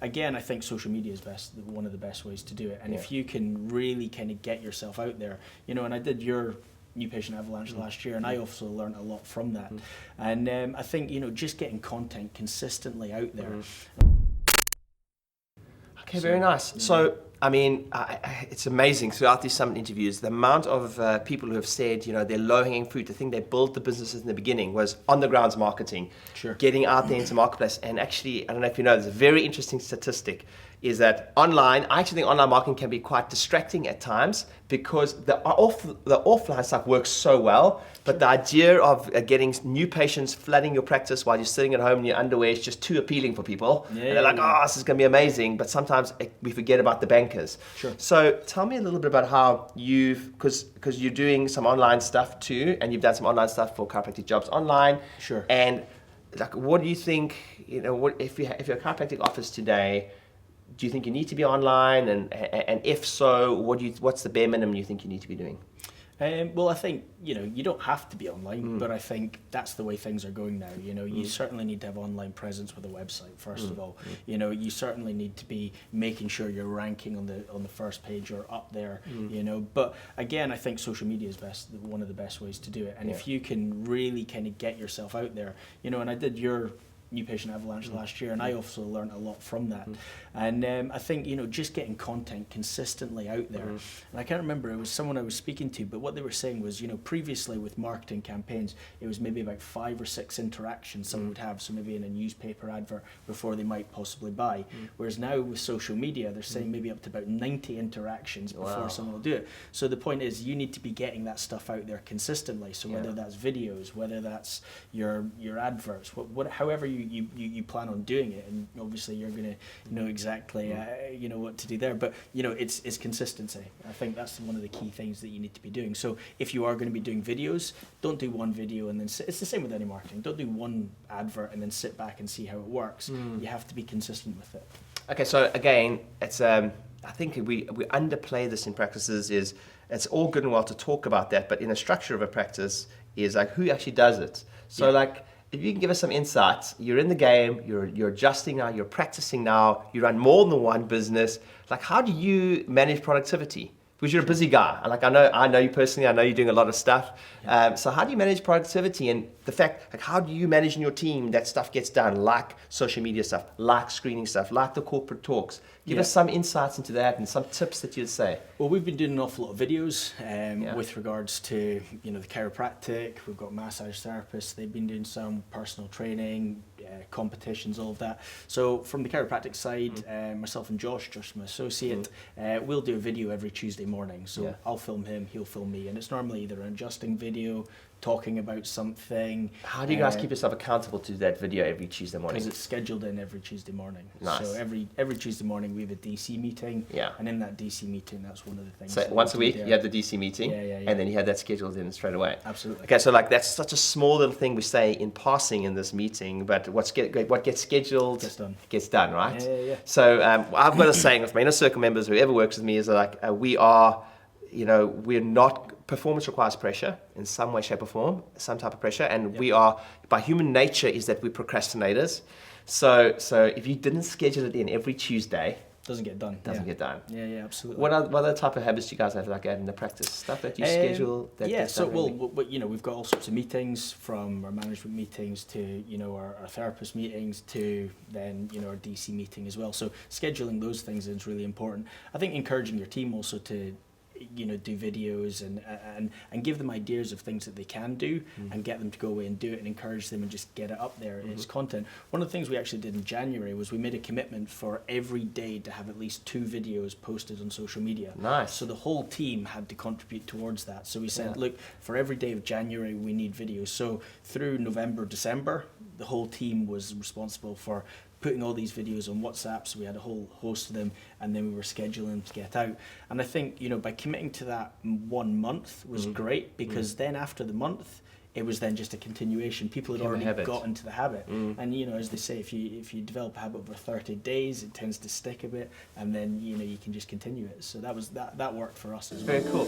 Again, I think social media is one of the best ways to do it. And if you can really kind of get yourself out there, and I did your new patient avalanche last year, and I also learned a lot from that. And I think, just getting content consistently out there. Okay, very nice. So, I mean, it's amazing throughout these summit interviews, the amount of people who have said, their low-hanging fruit, the thing they built the businesses in the beginning was on-the-grounds marketing, getting out there into marketplace. And actually, I don't know if you know, there's a very interesting statistic, is that I actually think online marketing can be quite distracting at times because the offline stuff works so well, but the idea of getting new patients flooding your practice while you're sitting at home in your underwear is just too appealing for people. And they're like, oh, this is going to be amazing, but sometimes we forget about the bankers. So tell me a little bit about how because you're doing some online stuff too, and you've done some online stuff for chiropractic jobs online. And like, what do you think, if you're a chiropractic office today, do you think you need to be online? And if so, what's the bare minimum you think you need to be doing? Well, I think, you don't have to be online, but I think that's the way things are going now. You certainly need to have online presence with a website, first of all. You certainly need to be making sure you're ranking on the first page or up there, But again, I think social media is one of the best ways to do it. And if you can really kind of get yourself out there, and I did your new patient avalanche last year, and I also learned a lot from that. And I think, just getting content consistently out there. And I can't remember, it was someone I was speaking to, but what they were saying was, previously with marketing campaigns, it was maybe about 5 or 6 interactions someone would have, so maybe in a newspaper advert before they might possibly buy. Whereas now with social media, they're saying maybe up to about 90 interactions before someone will do it. So the point is, you need to be getting that stuff out there consistently. So whether that's videos, whether that's your adverts, however you plan on doing it, and obviously you're going to know exactly what to do there, but it's consistency. I think that's one of the key things that you need to be doing. So if you are going to be doing videos, don't do one video and then it's the same with any marketing. Don't do one advert and then sit back and see how it works. You have to be consistent with it. Okay, so again, it's I think we underplay this in practices. Is it's all good and well to talk about that, but in the structure of a practice is like who actually does it. So like, if you can give us some insights, you're in the game, you're adjusting now, you're practicing now, you run more than one business. Like, how do you manage productivity? Because you're a busy guy. Like, I know you personally, I know you're doing a lot of stuff. So how do you manage productivity and the fact, like, how do you manage in your team that stuff gets done, like social media stuff, like screening stuff, like the corporate talks? Give us some insights into that and some tips that you'd say. Well, we've been doing an awful lot of videos with regards to, the chiropractic. We've got massage therapists. They've been doing some personal training, competitions, all of that. So from the chiropractic side, myself and Josh, my associate, we'll do a video every Tuesday morning. So I'll film him, he'll film me. And it's normally either an adjusting video, talking about something. How do you guys keep yourself accountable to that video every Tuesday morning? Because it's scheduled in every Tuesday morning. Nice. So every Tuesday morning we have a DC meeting. Yeah. And in that DC meeting, that's one of the things. So once a week you have the DC meeting, and then you have that scheduled in straight away. Absolutely. Okay, so like that's such a small little thing we say in passing in this meeting, but what gets scheduled gets done, right? Yeah. So I've got a saying with my inner circle members, whoever works with me, is like we're not. Performance requires pressure in some way, shape, or form, some type of pressure, and we are, by human nature, is that we're procrastinators. So if you didn't schedule it in every Tuesday, doesn't get done. Yeah, absolutely. What other type of habits do you guys have like in the practice stuff that you schedule? We've got all sorts of meetings, from our management meetings to our therapist meetings to then our DC meeting as well. So scheduling those things is really important. I think encouraging your team also to do videos and give them ideas of things that they can do and get them to go away and do it and encourage them and just get it up there as content. One of the things we actually did in January was we made a commitment for every day to have at least 2 videos posted on social media. Nice. So the whole team had to contribute towards that. So we said, look, for every day of January we need videos. So through November, December, the whole team was responsible for putting all these videos on WhatsApp, so we had a whole host of them, and then we were scheduling to get out. And I think, by committing to that 1 month was great, because then after the month, it was then just a continuation. People had already got into the habit. And, as they say, if you develop a habit over 30 days, it tends to stick a bit, and then, you can just continue it. So that worked for us as well. Very cool.